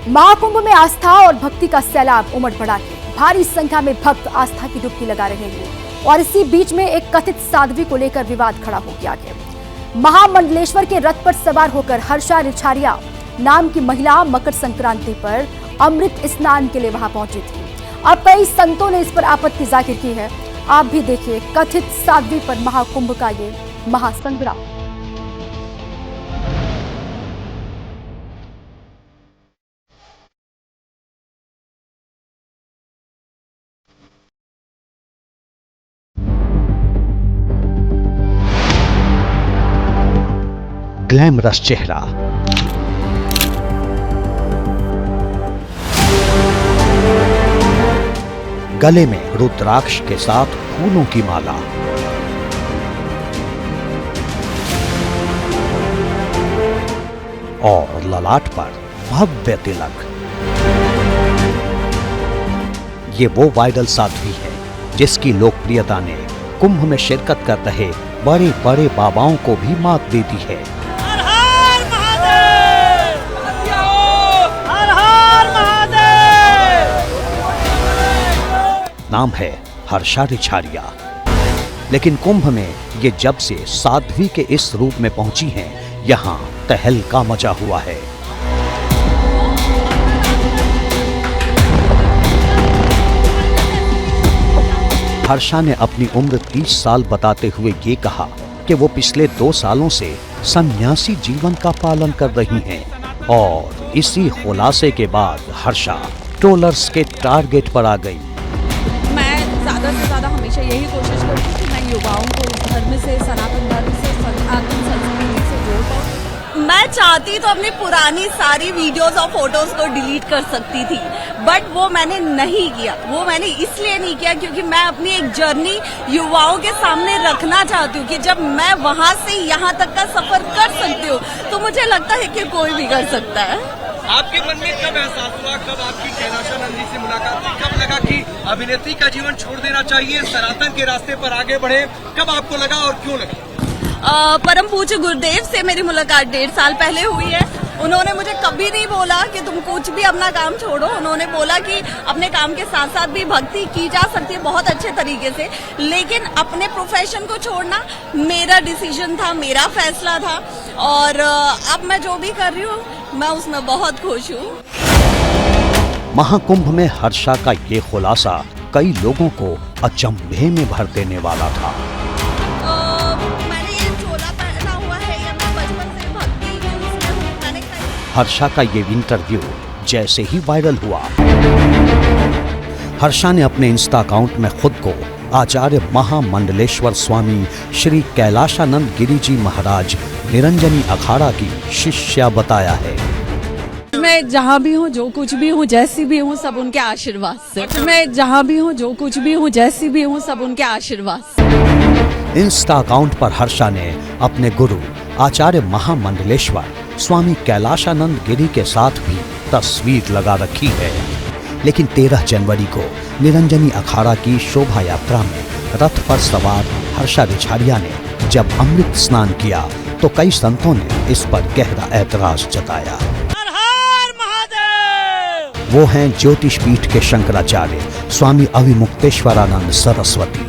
महाकुंभ में आस्था और भक्ति का सैलाब उमड़ पड़ा है। भारी संख्या में भक्त आस्था की डुबकी लगा रहे हैं और इसी बीच में एक कथित साध्वी को लेकर विवाद खड़ा हो गया है। महामंडलेश्वर के रथ पर सवार होकर हर्षा रिछारिया नाम की महिला मकर संक्रांति पर अमृत स्नान के लिए वहां पहुंची थी। अब कई संतों ने इस पर आपत्ति जाहिर की है। आप भी देखिए कथित साध्वी पर महाकुंभ का ये महासंग्राम। ग्लैमरस चेहरा, गले में रुद्राक्ष के साथ फूलों की माला, और ललाट पर भव्य तिलक। ये वो वायरल साध्वी है जिसकी लोकप्रियता ने कुंभ में शिरकत कर रहे बड़े बड़े बाबाओं को भी मात देती है। हर हर महादेव! हर हर महादेव! नाम है हर्षा रिछारिया। लेकिन कुंभ में ये जब से साध्वी के इस रूप में पहुंची हैं, यहां तहलका मचा हुआ है। हर्षा ने अपनी उम्र 30 साल बताते हुए ये कहा कि वो पिछले 2 सालों से सन्यासी जीवन का पालन कर रही हैं और इसी खुलासे के बाद हर्षा ट्रोलर्स के टारगेट पर आ गई। मैं ज़्यादा से ज़्यादा हमेशा यही कोशिश करती हूँ कि मैं युवाओं को धर्म से, सनातन धर्म से, सनातन संस्कृति से जोड़ पाऊँ। मैं चाहती तो अपनी पुरानी सारी वीडियोस और फोटोज को डिलीट कर सकती थी, बट वो मैंने नहीं किया। वो मैंने इसलिए नहीं किया क्योंकि मैं अपनी एक जर्नी युवाओं के सामने रखना चाहती हूँ कि जब मैं वहाँ से यहाँ तक का सफर कर सकती हूँ तो मुझे लगता है कि कोई भी कर सकता है। आपके मन में कब एहसास हुआ, कब आपकी कैलाशानंद जी से मुलाकात हुई, कब लगा कि अभिनेत्री का जीवन छोड़ देना चाहिए, सनातन के रास्ते पर आगे बढ़े? कब आपको लगा और क्यों लगा? परम पूज्य गुरुदेव से मेरी मुलाकात 1.5 साल पहले हुई है। उन्होंने मुझे कभी नहीं बोला कि तुम कुछ भी अपना काम छोड़ो। उन्होंने बोला कि अपने काम के साथ साथ भी भक्ति की जा सकती है बहुत अच्छे तरीके से, लेकिन अपने प्रोफेशन को छोड़ना मेरा डिसीजन था, मेरा फैसला था। और अब मैं जो भी कर रही हूँ मैं उसमें बहुत खुश हूँ। महाकुंभ में हर्षा का ये खुलासा कई लोगों को अचंभे में भर देने वाला था। मैंने ये चोला पहना हुआ है, या मैं बचपन से भक्ति में उसमें हूँ। मैंने हर्षा का ये इंटरव्यू जैसे ही वायरल हुआ, हर्षा ने अपने इंस्टा अकाउंट में खुद को आचार्य महामंडलेश्वर स्वामी श्री कैलाशानंद गिरी जी महाराज निरंजनी अखाड़ा की शिष्या बताया है। मैं जहाँ भी हूँ, जो कुछ भी हूँ, जैसी भी हूँ, सब उनके आशीर्वाद से। मैं जहाँ भी हूँ, जो कुछ भी हूँ, जैसी भी हूँ, सब उनके आशीर्वाद से। इंस्टा अकाउंट पर हर्षा ने अपने गुरु आचार्य महामंडलेश्वर स्वामी कैलाशानंद गिरी के साथ भी तस्वीर लगा रखी है। लेकिन 13 जनवरी को निरंजनी अखाड़ा की शोभा यात्रा में रथ पर सवार हर्षा रिछारिया ने जब अमृत स्नान किया तो कई संतों ने इस पर गहरा ऐतराज जताया। हर हर महादेव! वो हैं ज्योतिष पीठ के शंकराचार्य स्वामी अविमुक्तेश्वरानंद सरस्वती।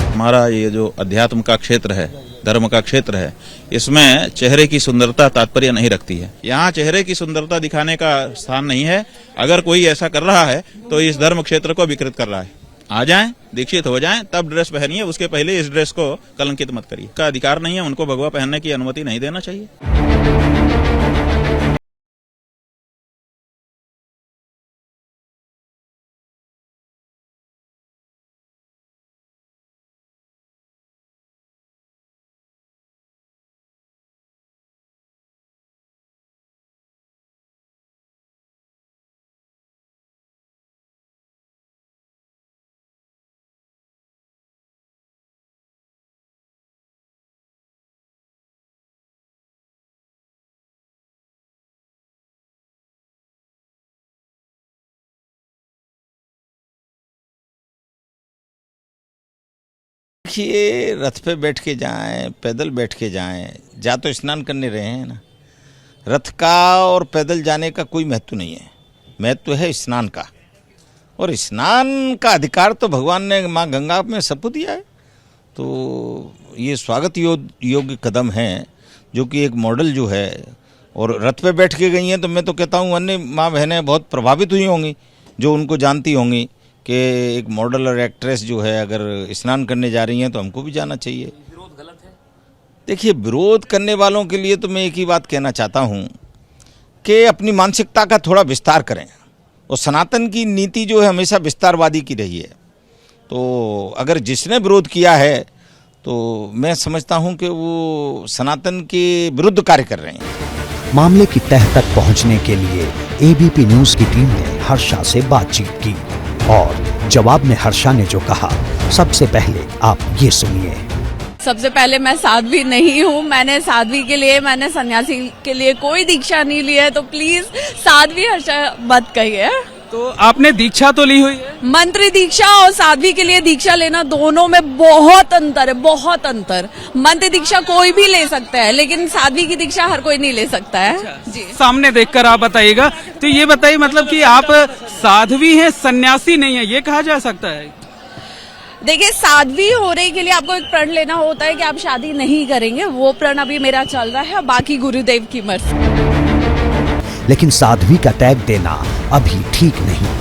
हमारा ये जो अध्यात्म का क्षेत्र है, धर्म का क्षेत्र है, इसमें चेहरे की सुंदरता तात्पर्य नहीं रखती है। यहाँ चेहरे की सुंदरता दिखाने का स्थान नहीं है। अगर कोई ऐसा कर रहा है तो इस धर्म क्षेत्र को विकृत कर रहा है। आ जाएं, दीक्षित हो जाएं, तब ड्रेस पहनिए, उसके पहले इस ड्रेस को कलंकित मत करिए। का अधिकार नहीं है, उनको भगवा पहनने की अनुमति नहीं देना चाहिए। देखिए, रथ पे बैठ के जाएं, पैदल बैठ के जाएं, जा तो स्नान करने रहे हैं ना। रथ का और पैदल जाने का कोई महत्व नहीं है, महत्व है स्नान का। और स्नान का अधिकार तो भगवान ने माँ गंगा में सबको दिया है। तो ये स्वागत योग्य कदम है, जो कि एक मॉडल जो है, और रथ पे बैठ के गई हैं, तो मैं तो कहता हूँ अन्य माँ बहनें बहुत प्रभावित हुई होंगी, जो उनको जानती होंगी कि एक मॉडल और एक्ट्रेस जो है अगर स्नान करने जा रही हैं तो हमको भी जाना चाहिए। विरोध गलत है? देखिए, विरोध करने वालों के लिए तो मैं एक ही बात कहना चाहता हूँ कि अपनी मानसिकता का थोड़ा विस्तार करें। और सनातन की नीति जो है हमेशा विस्तारवादी की रही है। तो अगर जिसने विरोध किया है तो मैं समझता हूं कि वो सनातन के विरुद्ध कार्य कर रहे हैं। मामले की तह तक पहुंचने के लिए एबीपी न्यूज की टीम ने हर्षा से बातचीत की और जवाब में हर्षा ने जो कहा, सबसे पहले आप ये सुनिए। सबसे पहले मैं साध्वी नहीं हूँ। मैंने साध्वी के लिए, मैंने सन्यासी के लिए कोई दीक्षा नहीं ली है, तो प्लीज साध्वी हर्षा मत कहिए। तो आपने दीक्षा तो ली हुई है? मंत्री दीक्षा और साध्वी के लिए दीक्षा लेना, दोनों में बहुत अंतर है, बहुत अंतर। मंत्री दीक्षा कोई भी ले सकता है, लेकिन साध्वी की दीक्षा हर कोई नहीं ले सकता है। जी, सामने देखकर आप बताइएगा। तो ये बताइए, मतलब कि आप साध्वी हैं, सन्यासी नहीं है, ये कहा जा सकता है? देखिए, साध्वी होने के लिए आपको एक प्रण लेना होता है कि आप शादी नहीं करेंगे। वो प्रण अभी मेरा चल रहा है, बाकी गुरुदेव की मर्जी। लेकिन साध्वी का टैग देना अभी ठीक नहीं।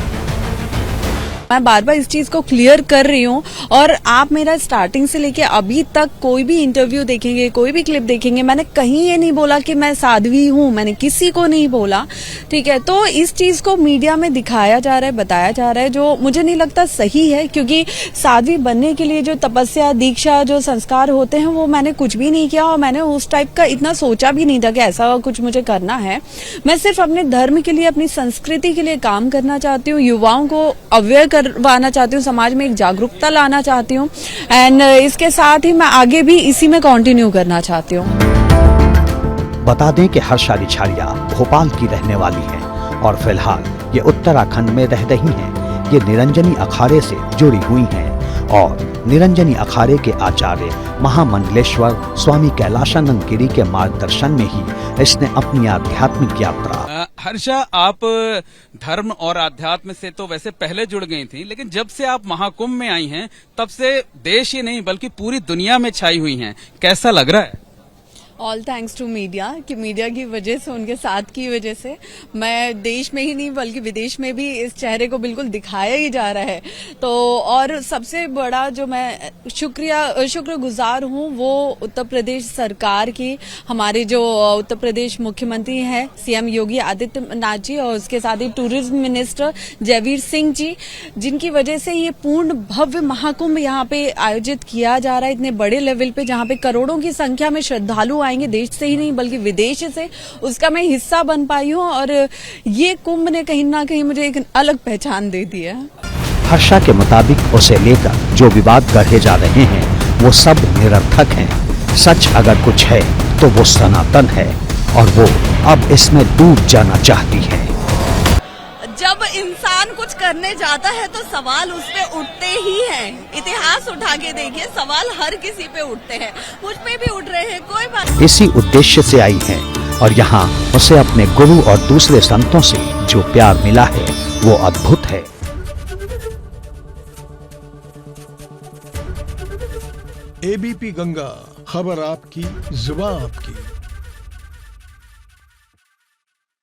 मैं बार बार इस चीज को क्लियर कर रही हूँ, और आप मेरा स्टार्टिंग से लेके अभी तक कोई भी इंटरव्यू देखेंगे, कोई भी क्लिप देखेंगे, मैंने कहीं ये नहीं बोला कि मैं साध्वी हूँ, मैंने किसी को नहीं बोला। ठीक है, तो इस चीज को मीडिया में दिखाया जा रहा है, बताया जा रहा है, जो मुझे नहीं लगता सही है। क्योंकि साध्वी बनने के लिए जो तपस्या, दीक्षा, जो संस्कार होते हैं, वो मैंने कुछ भी नहीं किया, और मैंने उस टाइप का इतना सोचा भी नहीं था कि ऐसा कुछ मुझे करना है। मैं सिर्फ अपने धर्म के लिए, अपनी संस्कृति के लिए काम करना चाहती हूँ, युवाओं को अवेयर करवाना चाहती हूँ, समाज में एक जागरूकता लाना चाहती हूँ, एंड इसके साथ ही मैं आगे भी इसी में कंटिन्यू करना चाहती हूँ। बता दें कि हर्षा रिछाड़िया भोपाल की रहने वाली हैं और फिलहाल ये उत्तराखंड में रह रही हैं। ये निरंजनी अखाड़े से जुड़ी हुई हैं और निरंजनी अखाड़े के आचार्य महामंडलेश्वर स्वामी कैलाशानंद गिरी के मार्गदर्शन में ही इसने अपनी आध्यात्मिक यात्रा। हर्षा, आप धर्म और अध्यात्म से तो वैसे पहले जुड़ गई थी, लेकिन जब से आप महाकुंभ में आई हैं, तब से देश ही नहीं बल्कि पूरी दुनिया में छाई हुई हैं। कैसा लग रहा है? ऑल थैंक्स टू मीडिया, कि मीडिया की वजह से, उनके साथ की वजह से मैं देश में ही नहीं बल्कि विदेश में भी इस चेहरे को बिल्कुल दिखाया ही जा रहा है। तो और सबसे बड़ा जो मैं शुक्रगुजार हूँ, वो उत्तर प्रदेश सरकार की, हमारे जो उत्तर प्रदेश मुख्यमंत्री हैं सीएम योगी आदित्यनाथ जी, और उसके साथ ही टूरिज्म मिनिस्टर जयवीर सिंह जी, जिनकी वजह से ये पूर्ण भव्य महाकुंभ यहाँ पे आयोजित किया जा रहा है, इतने बड़े लेवल पे, जहाँ पे करोड़ों की संख्या में श्रद्धालु आएंगे, देश से ही नहीं बल्कि विदेश से। उसका मैं हिस्सा बन पाई हूँ, और ये कुंभ ने कहीं ना कहीं मुझे एक अलग पहचान दे दी है। हर्षा के मुताबिक उसे लेकर जो विवाद गढ़े जा रहे हैं, वो सब निरर्थक हैं। सच अगर कुछ है तो वो सनातन है, और वो अब इसमें डूब जाना चाहती है। जब इंसान कुछ करने जाता है तो सवाल उस पे उठते ही हैं। इतिहास उठा के देखिए, सवाल हर किसी पे उठते हैं, मुझ पे भी उठ रहे हैं, कोई बात। इसी उद्देश्य से आई हैं, और यहाँ उसे अपने गुरु और दूसरे संतों से जो प्यार मिला है वो अद्भुत है। एबीपी गंगा, खबर आपकी, जुबान आपकी।